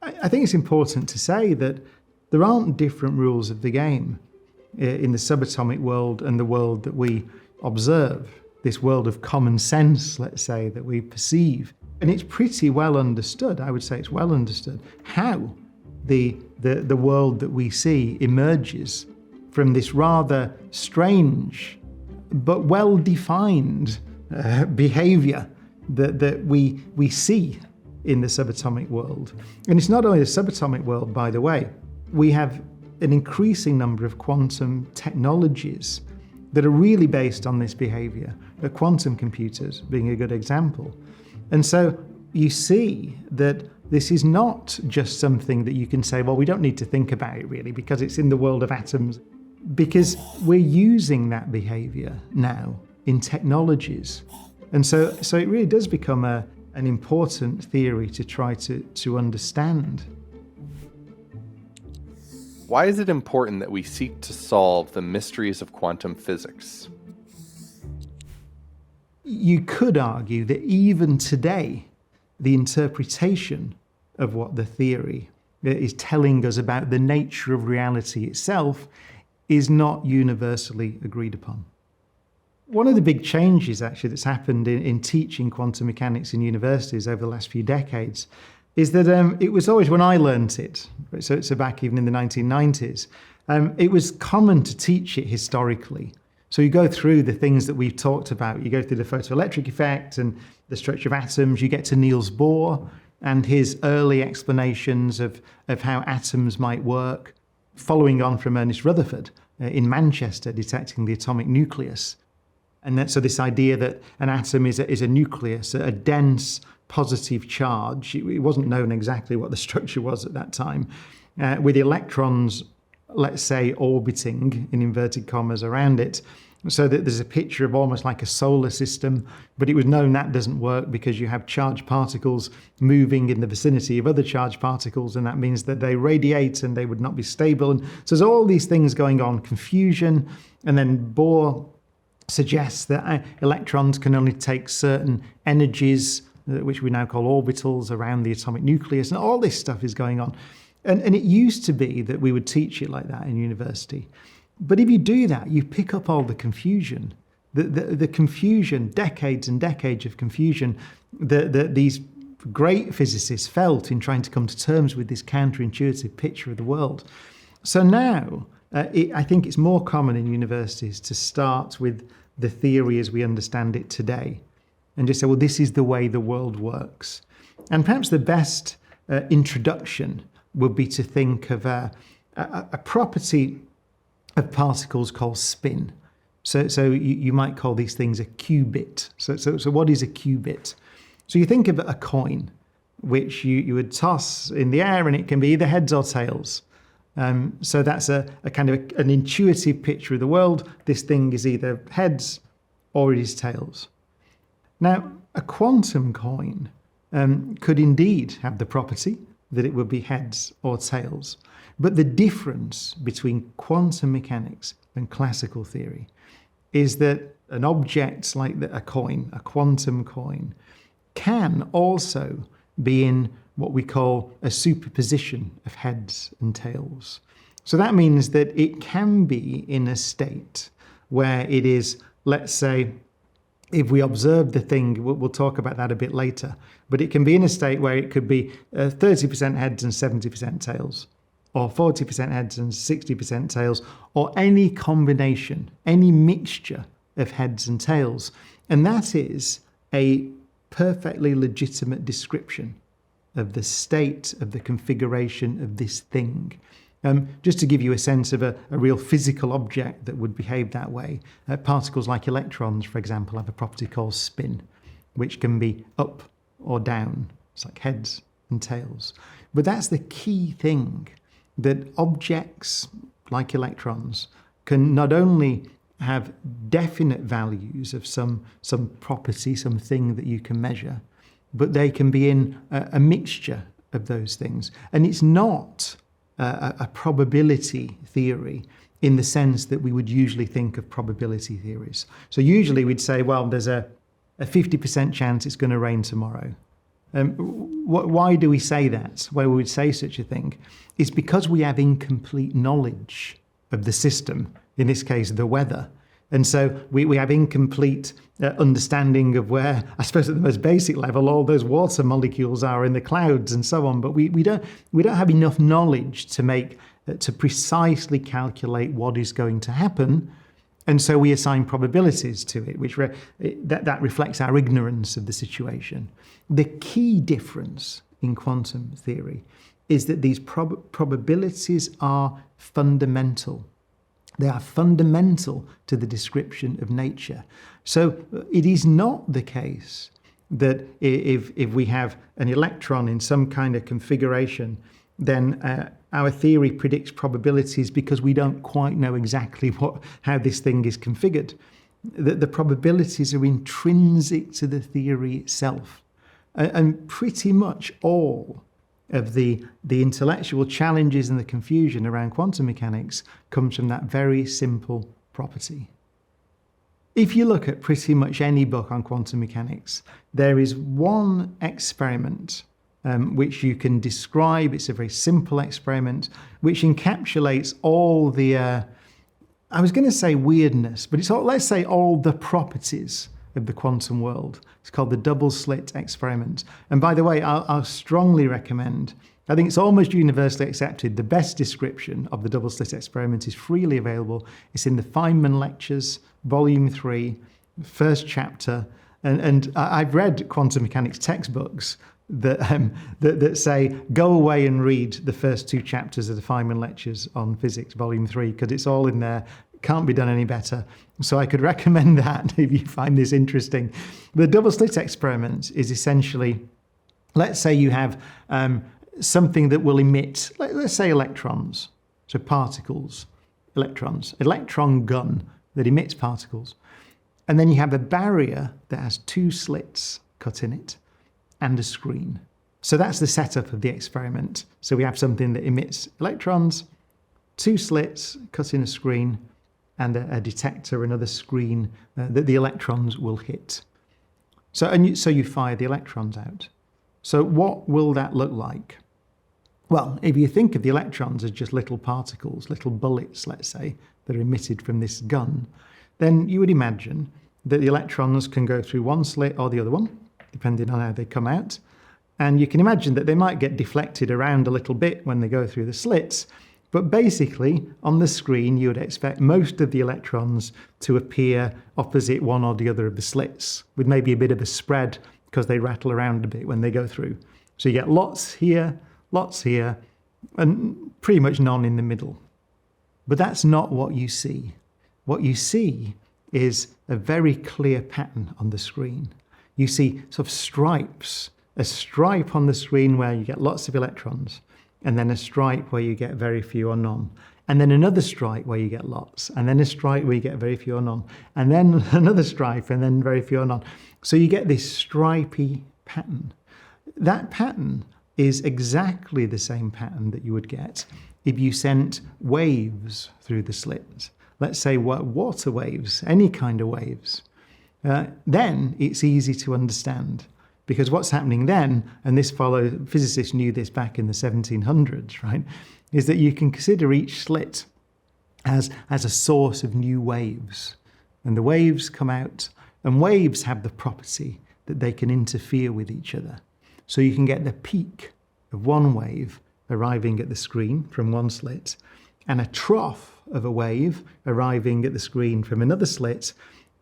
I think it's important to say that there aren't different rules of the game in the subatomic world and the world that we observe, this world of common sense, let's say, that we perceive. And it's pretty well understood, I would say it's well understood, how the world that we see emerges from this rather strange but well-defined behavior that we see in the subatomic world. And it's not only the subatomic world, by the way. We have an increasing number of quantum technologies that are really based on this behavior, the quantum computers being a good example. And so you see that this is not just something that you can say, well, we don't need to think about it really because it's in the world of atoms, because we're using that behavior now in technologies. And so it really does become an important theory to try to understand. Why is it important that we seek to solve the mysteries of quantum physics? You could argue that even today, the interpretation of what the theory is telling us about the nature of reality itself is not universally agreed upon. One of the big changes actually that's happened in teaching quantum mechanics in universities over the last few decades is that it was always, when I learnt it, so back even in the 1990s, it was common to teach it historically. So you go through the things that we've talked about. You go through the photoelectric effect and the structure of atoms. You get to Niels Bohr and his early explanations of how atoms might work, following on from Ernest Rutherford in Manchester detecting the atomic nucleus. And so this idea that an atom is a nucleus, a dense positive charge. It wasn't known exactly what the structure was at that time, with electrons, let's say, orbiting, in inverted commas, around it. So that there's a picture of almost like a solar system, but it was known that doesn't work because you have charged particles moving in the vicinity of other charged particles, and that means that they radiate and they would not be stable. And so there's all these things going on, confusion, and then Bohr suggests that electrons can only take certain energies, which we now call orbitals, around the atomic nucleus, and all this stuff is going on. And it used to be that we would teach it like that in university. But if you do that, you pick up all the confusion, the confusion, decades and decades of confusion that these great physicists felt in trying to come to terms with this counterintuitive picture of the world. So now, I think it's more common in universities to start with the theory as we understand it today and just say, well, this is the way the world works. And perhaps the best introduction would be to think of a property of particles called spin. So you might call these things a qubit. So what is a qubit? So you think of a coin, which you would toss in the air, and it can be either heads or tails. So that's a kind of an intuitive picture of the world. This thing is either heads or it is tails. Now, a quantum coin could indeed have the property that it would be heads or tails. But the difference between quantum mechanics and classical theory is that an object like a coin, a quantum coin, can also be in what we call a superposition of heads and tails. So that means that it can be in a state where it is, let's say, if we observe the thing, we'll talk about that a bit later, but it can be in a state where it could be 30% heads and 70% tails, or 40% heads and 60% tails, or any combination, any mixture of heads and tails. And that is a perfectly legitimate description of the state of the configuration of this thing. Just to give you a sense of a real physical object that would behave that way, particles like electrons, for example, have a property called spin, which can be up or down. It's like heads and tails. But that's the key thing, that objects like electrons can not only have definite values of some property, something that you can measure, but they can be in a mixture of those things. And it's not a probability theory in the sense that we would usually think of probability theories. So usually we'd say, well, there's a 50% chance it's going to rain tomorrow. Why do we say that? Why we would say such a thing? Is because we have incomplete knowledge of the system, in this case, the weather. And so we have incomplete understanding of where, I suppose at the most basic level, all those water molecules are in the clouds and so on. But we don't have enough knowledge to precisely calculate what is going to happen. And so we assign probabilities to it, which that reflects our ignorance of the situation. The key difference in quantum theory is that these probabilities are fundamental. They are fundamental to the description of nature. So it is not the case that if we have an electron in some kind of configuration, then our theory predicts probabilities because we don't quite know exactly how this thing is configured. The probabilities are intrinsic to the theory itself. And pretty much all of the intellectual challenges and the confusion around quantum mechanics comes from that very simple property. If you look at pretty much any book on quantum mechanics, there is one experiment which you can describe. It's a very simple experiment which encapsulates all the, I was going to say weirdness, but let's say all the properties of the quantum world. It's called the double slit experiment. And by the way, I'll strongly recommend, I think it's almost universally accepted, the best description of the double slit experiment is freely available. It's in the Feynman Lectures, Volume 3, first chapter. And I've read quantum mechanics textbooks that say, go away and read the first 2 chapters of the Feynman Lectures on Physics, Volume 3, because it's all in there. Can't be done any better. So I could recommend that if you find this interesting. The double slit experiment is essentially, let's say you have something that will emit, let's say electrons, so particles, electrons, electron gun that emits particles. And then you have a barrier that has 2 slits cut in it and a screen. So that's the setup of the experiment. So we have something that emits electrons, 2 slits cut in a screen, and a detector, another screen that the electrons will hit. So you fire the electrons out. So what will that look like? Well, if you think of the electrons as just little particles, little bullets, let's say, that are emitted from this gun, then you would imagine that the electrons can go through one slit or the other one, depending on how they come out. And you can imagine that they might get deflected around a little bit when they go through the slits. But basically, on the screen, you would expect most of the electrons to appear opposite one or the other of the slits, with maybe a bit of a spread because they rattle around a bit when they go through. So you get lots here, and pretty much none in the middle. But that's not what you see. What you see is a very clear pattern on the screen. You see sort of stripes, a stripe on the screen where you get lots of electrons, and then a stripe where you get very few or none, and then another stripe where you get lots, and then a stripe where you get very few or none, and then another stripe, and then very few or none. So you get this stripy pattern. That pattern is exactly the same pattern that you would get if you sent waves through the slits. Let's say water waves, any kind of waves. Then it's easy to understand. Because what's happening then, and physicists knew this back in the 1700s, right, is that you can consider each slit as a source of new waves. And the waves come out, and waves have the property that they can interfere with each other. So you can get the peak of one wave arriving at the screen from one slit, and a trough of a wave arriving at the screen from another slit.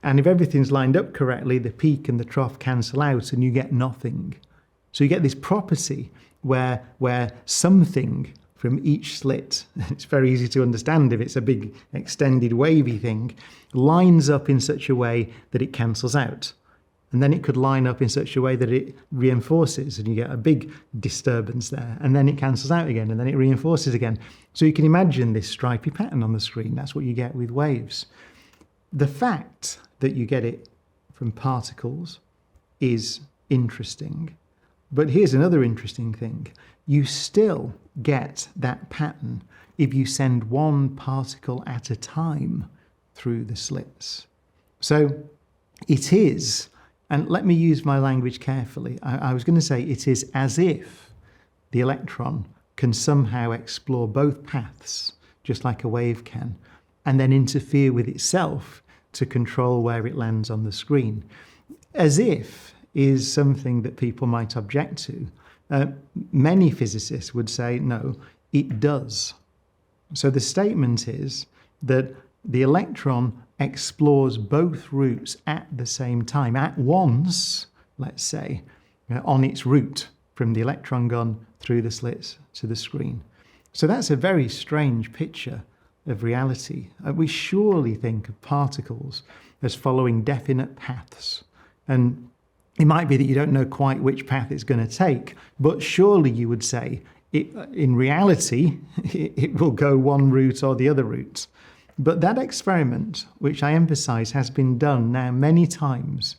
And if everything's lined up correctly, the peak and the trough cancel out and you get nothing. So you get this property where something from each slit, it's very easy to understand if it's a big extended wavy thing, lines up in such a way that it cancels out. And then it could line up in such a way that it reinforces and you get a big disturbance there. And then it cancels out again and then it reinforces again. So you can imagine this stripy pattern on the screen. That's what you get with waves. The fact that you get it from particles is interesting. But here's another interesting thing. You still get that pattern if you send one particle at a time through the slits. So it is And let me use my language carefully. I was going to say it is as if the electron can somehow explore both paths, just like a wave can, and then interfere with itself to control where it lands on the screen. As if is something that people might object to. Many physicists would say, no, it does. So the statement is that the electron explores both routes at the same time, at once, let's say, on its route from the electron gun through the slits to the screen. So that's a very strange picture of reality. We surely think of particles as following definite paths. And it might be that you don't know quite which path it's going to take, but surely you would say, in reality, it will go one route or the other route. But that experiment, which I emphasize has been done now many times,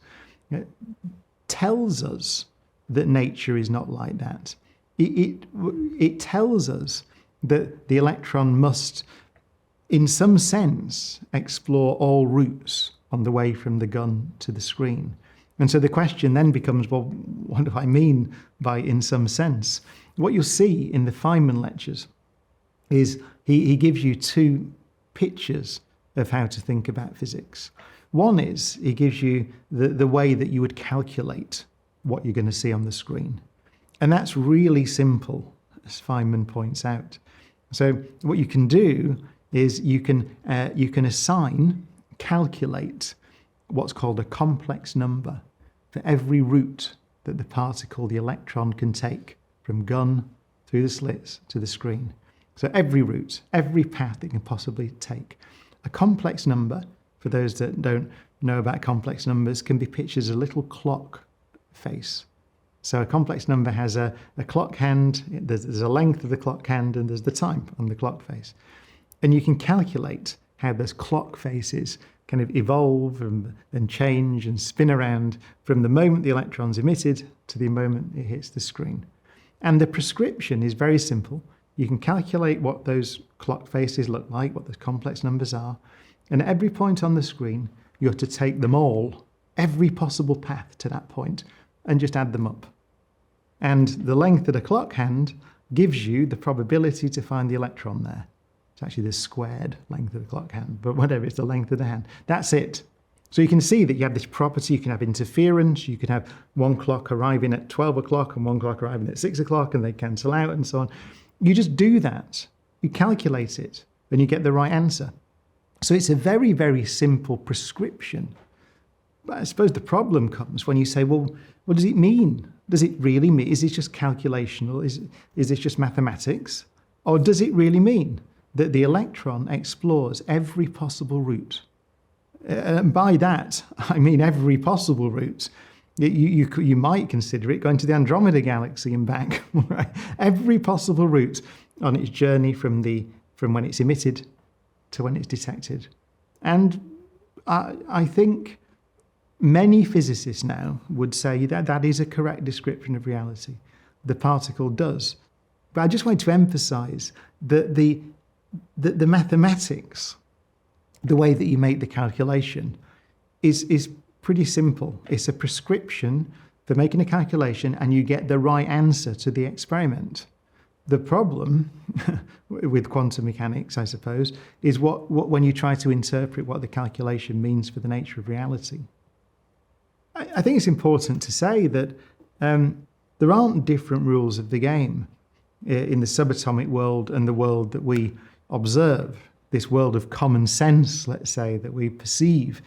tells us that nature is not like that. It tells us that the electron must, in some sense, explore all routes on the way from the gun to the screen. And so the question then becomes, well, what do I mean by in some sense? What you'll see in the Feynman lectures is he gives you two pictures of how to think about physics. One is he gives you the way that you would calculate what you're going to see on the screen. And that's really simple, as Feynman points out. So what you can do is you can calculate what's called a complex number for every route that the particle, the electron, can take from gun through the slits to the screen. So every route, every path it can possibly take. A complex number, for those that don't know about complex numbers, can be pictured as a little clock face. So a complex number has a clock hand, there's a length of the clock hand, and there's the time on the clock face. And you can calculate how those clock faces kind of evolve and change and spin around from the moment the electron's emitted to the moment it hits the screen. And the prescription is very simple. You can calculate what those clock faces look like, what those complex numbers are, and at every point on the screen, you have to take them all, every possible path to that point, and just add them up. And the length of the clock hand gives you the probability to find the electron there. It's actually the squared length of the clock hand, but whatever, it's the length of the hand. That's it. So you can see that you have this property, you can have interference, you can have one clock arriving at 12 o'clock and one clock arriving at 6 o'clock, and they cancel out and so on. You just do that, you calculate it, and you get the right answer. So it's a very, very simple prescription. But I suppose the problem comes when you say, well, what does it mean? Does it really mean, is it just calculational? Is this just mathematics? Or does it really mean that the electron explores every possible route? And by that, I mean every possible route. You might consider it going to the Andromeda galaxy and back, right? Every possible route on its journey from when it's emitted to when it's detected. And I think many physicists now would say that that is a correct description of reality. The particle does. But I just want to emphasize that the mathematics, the way that you make the calculation, is pretty simple. It's a prescription for making a calculation and you get the right answer to the experiment. The problem with quantum mechanics, I suppose, is when you try to interpret what the calculation means for the nature of reality. I think it's important to say that there aren't different rules of the game in the subatomic world and the world that we observe, this world of common sense, let's say, that we perceive.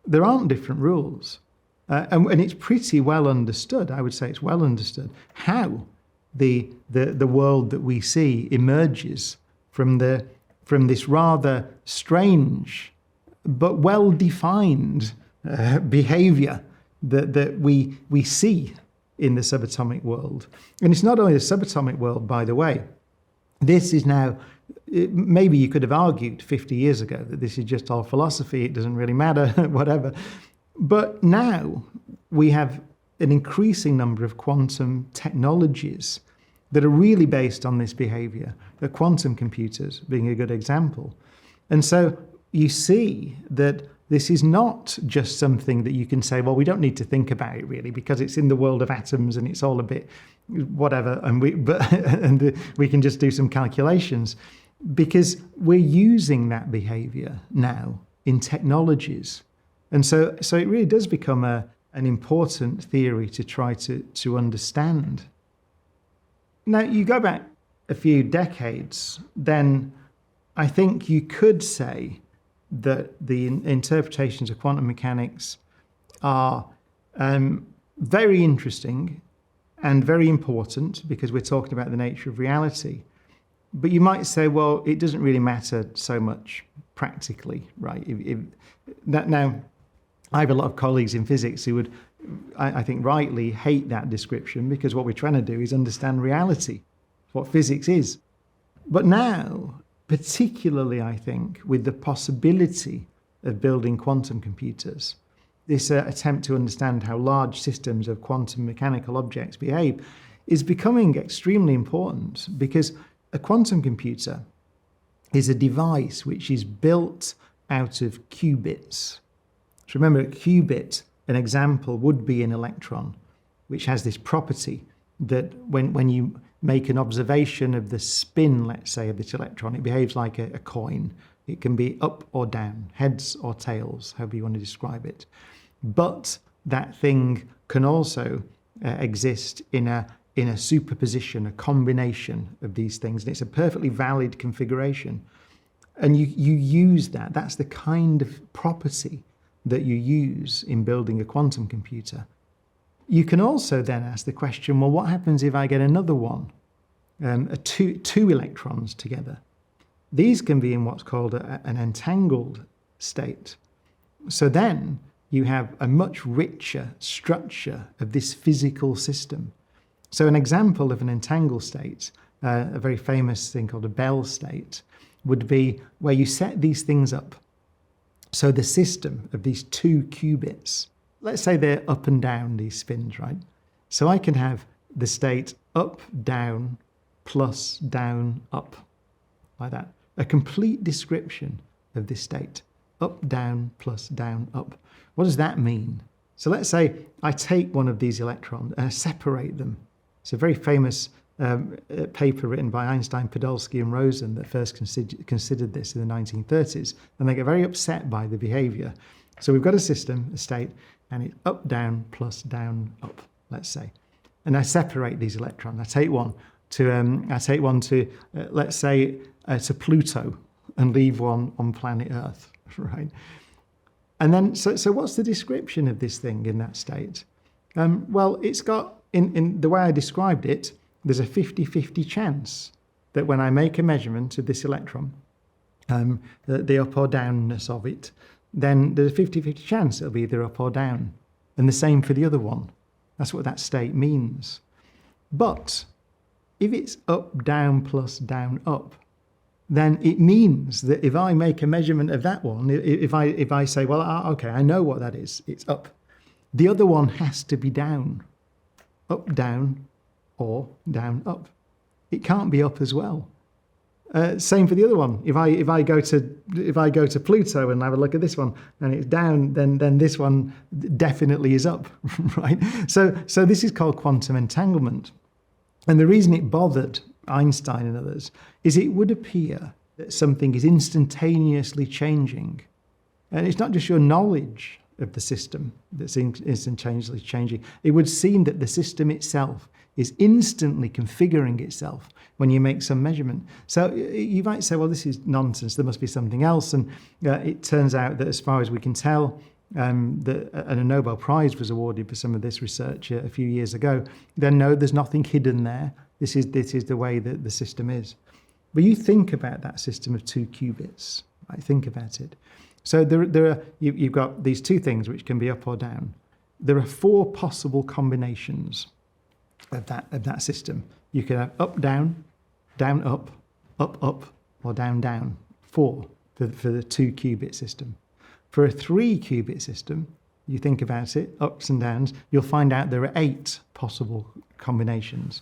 There aren't different rules. And it's pretty well understood, I would say it's well understood, how the world that we see emerges from this rather strange but well-defined behavior that we see in the subatomic world. And it's not only the subatomic world, by the way. This is now, maybe you could have argued 50 years ago that this is just all philosophy, it doesn't really matter, whatever. But now we have an increasing number of quantum technologies that are really based on this behavior, the quantum computers being a good example. And so you see that This is not just something that you can say, well, we don't need to think about it really because it's in the world of atoms and it's all a bit whatever, and we can just do some calculations, because we're using that behavior now in technologies. And so it really does become an important theory to try to understand. Now, you go back a few decades, then I think you could say that the interpretations of quantum mechanics are very interesting and very important because we're talking about the nature of reality. But you might say, well, it doesn't really matter so much practically, right? Now, I have a lot of colleagues in physics who would, I think rightly, hate that description because what we're trying to do is understand reality, what physics is. But now, particularly, I think, with the possibility of building quantum computers, this attempt to understand how large systems of quantum mechanical objects behave is becoming extremely important, because a quantum computer is a device which is built out of qubits. So remember, a qubit, an example would be an electron, which has this property that when you make an observation of the spin, let's say, of this electron, it behaves like a coin. It can be up or down, heads or tails, however you want to describe it. But that thing can also exist in a superposition, a combination of these things. And it's a perfectly valid configuration. And you use that. That's the kind of property that you use in building a quantum computer. You can also then ask the question, well, what happens if I get another one, two electrons together? These can be in what's called an entangled state. So then you have a much richer structure of this physical system. So an example of an entangled state, a very famous thing called a Bell state, would be where you set these things up. So the system of these two qubits, let's say they're up and down, these spins, right? So I can have the state up, down, plus, down, up, like that. A complete description of this state. Up, down, plus, down, up. What does that mean? So let's say I take one of these electrons and I separate them. It's a very famous paper written by Einstein, Podolsky, and Rosen that first considered this in the 1930s, and they get very upset by the behavior. So we've got a system, a state, and it's up, down, plus, down, up, let's say. And I separate these electrons. I take one to, let's say, to Pluto, and leave one on planet Earth, right? And then, so what's the description of this thing in that state? Well, it's got, in the way I described it, there's a 50-50 chance that when I make a measurement of this electron, the up or downness of it, then there's a 50-50 chance it'll be either up or down. And the same for the other one. That's what that state means. But if it's up, down, plus, down, up, then it means that if I make a measurement of that one, if I say, well, okay, I know what that is, it's up. The other one has to be down. Up, down, or down, up. It can't be up as well. Same for the other one. If I go to Pluto and have a look at this one and it's down, then this one definitely is up, right? So this is called quantum entanglement. And the reason it bothered Einstein and others is it would appear that something is instantaneously changing. And it's not just your knowledge of the system that's instantaneously changing. It would seem that the system itself is instantly configuring itself when you make some measurement. So you might say, well, this is nonsense. There must be something else. And it turns out that as far as we can tell, and a Nobel Prize was awarded for some of this research a few years ago. Then no, there's nothing hidden there. This is the way that the system is. But you think about that system of two qubits. Right? Think about it. So you've got these two things which can be up or down. There are four possible combinations of that system. You can have up, down, up, or down, down. Four for the two qubit system. For a three qubit system, you think about it, ups and downs, you'll find out there are 8 possible combinations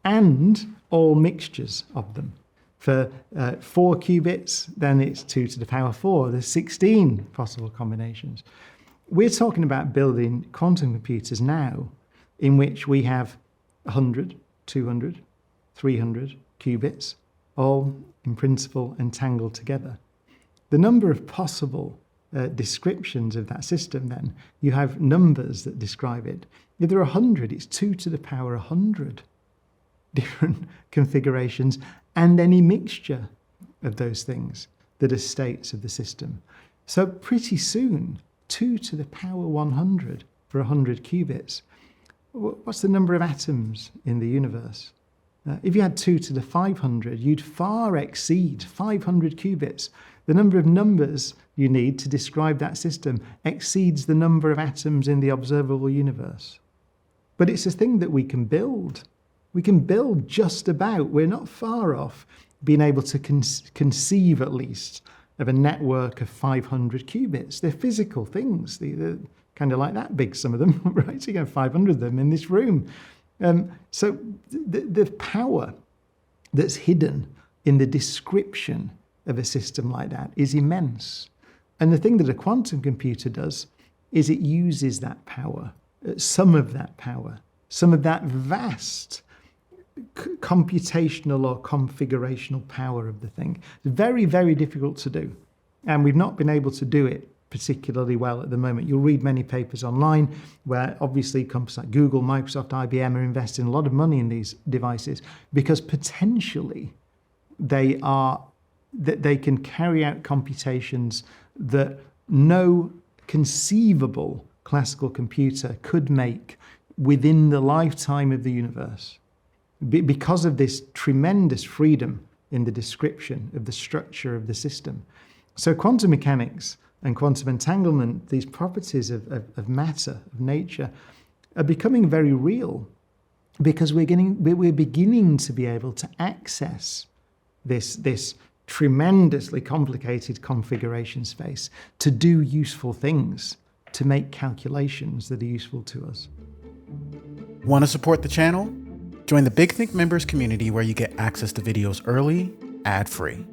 and all mixtures of them. For 4 qubits, then it's 2 to the power 4. There's 16 possible combinations. We're talking about building quantum computers now in which we have 100, 200, 300 qubits, all in principle entangled together. The number of possible descriptions of that system, then, you have numbers that describe it. If there are 100, it's 2 to the power 100 different configurations, and any mixture of those things that are states of the system. So pretty soon, 2 to the power 100 for 100 qubits. What's the number of atoms in the universe? If you had 2 to the 500, you'd far exceed 500 qubits. The number of numbers you need to describe that system exceeds the number of atoms in the observable universe. But it's a thing that we can build. We can build just about. We're not far off being able to conceive, at least, of a network of 500 qubits. They're physical things. They're kind of like that big, some of them, right? So you have 500 of them in this room. So the power that's hidden in the description of a system like that is immense. And the thing that a quantum computer does is it uses that power, some of that power, some of that vast computational or configurational power of the thing. It's very, very difficult to do. And we've not been able to do it particularly well at the moment. You'll read many papers online where obviously companies like Google, Microsoft, IBM are investing a lot of money in these devices because potentially they can carry out computations that no conceivable classical computer could make within the lifetime of the universe, because of this tremendous freedom in the description of the structure of the system. So quantum mechanics and quantum entanglement, these properties of matter, of nature, are becoming very real because we're beginning to be able to access this tremendously complicated configuration space to do useful things, to make calculations that are useful to us. Want to support the channel? Join the Big Think members community where you get access to videos early, ad-free.